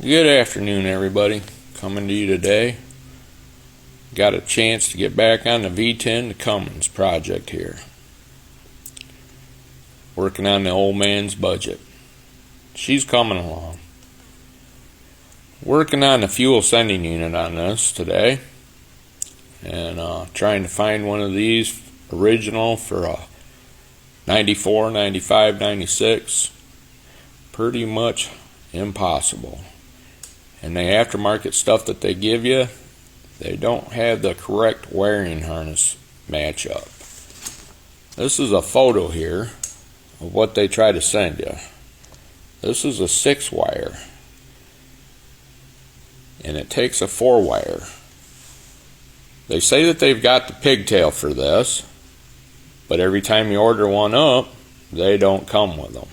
Good afternoon, everybody. Coming to you today. Got a chance to get back on the V10 the Cummins project here. Working on the old man's budget. She's coming along. Working on the fuel sending unit on this today. And trying to find one of these original for 94, 95, 96. Pretty much impossible. And the aftermarket stuff that they give you, they don't have the correct wiring harness match up. This is a photo here of what they try to send you. This is a 6-wire. And it takes a 4-wire. They say that they've got the pigtail for this, but every time you order one up, they don't come with them.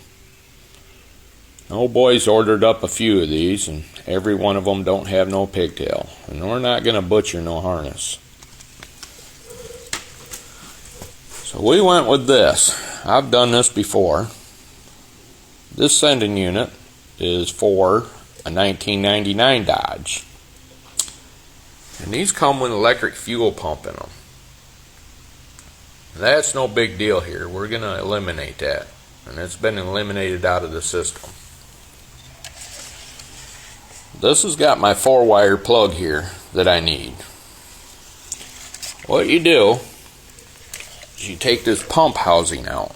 Old boy's ordered up a few of these, and every one of them don't have no pigtail. And we're not going to butcher no harness. So we went with this. I've done this before. This sending unit is for a 1999 Dodge. And these come with electric fuel pump in them. That's no big deal here. We're going to eliminate that. And it's been eliminated out of the system. This has got my 4-wire plug here that I need. What you do is you take this pump housing out.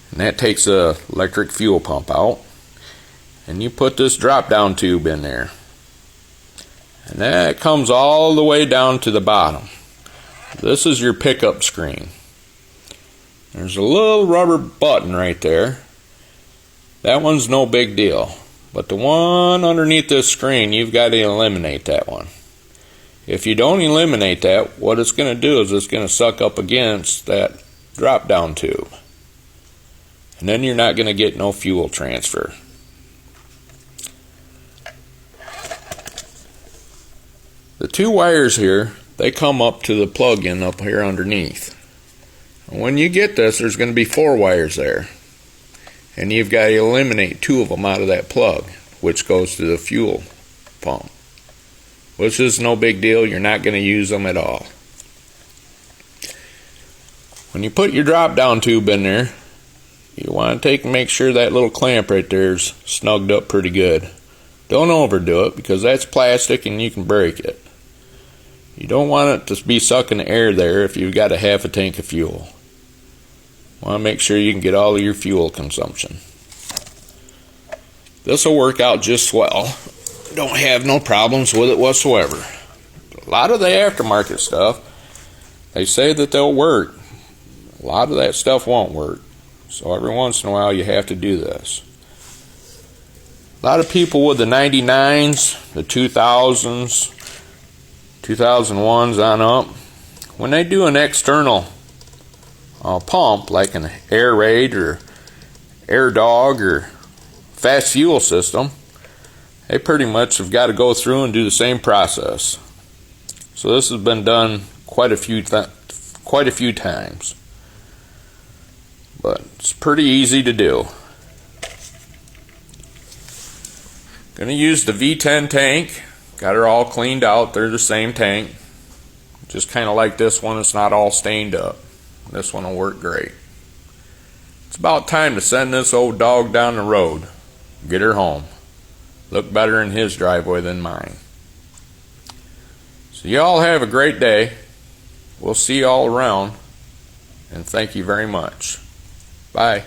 And that takes the electric fuel pump out. And you put this drop down tube in there. And that comes all the way down to the bottom. This is your pickup screen. There's a little rubber button right there. That one's no big deal. But the one underneath this screen, you've got to eliminate that one. If you don't eliminate that, what it's going to do is it's going to suck up against that drop down tube. And then you're not going to get no fuel transfer. The 2 wires here, they come up to the plug-in up here underneath. And when you get this, there's going to be 4 wires there. And you've got to eliminate 2 of them out of that plug, which goes to the fuel pump. Which is no big deal. You're not going to use them at all. When you put your drop down tube in there, you want to make sure that little clamp right there is snugged up pretty good. Don't overdo it, because that's plastic and you can break it. You don't want it to be sucking air there if you've got a half a tank of fuel. Want to make sure you can get all of your fuel consumption. This will work out just swell. Don't have no problems with it whatsoever. A lot of the aftermarket stuff, they say that they'll work. A lot of that stuff won't work. So every once in a while you have to do this. A lot of people with the 99s, the 2000s, 2001s on up, when they do an external pump like an air raid or air dog or fast fuel system, they pretty much have got to go through and do the same process. So this has been done quite a few times, but it's pretty easy to do. Gonna use the V10 tank. Got her all cleaned out. They're the same tank, just kind of like this one. It's not all stained up. This one will work great. It's about time to send this old dog down the road. Get her home. Look better in his driveway than mine. So y'all have a great day. We'll see you all around. And thank you very much. Bye.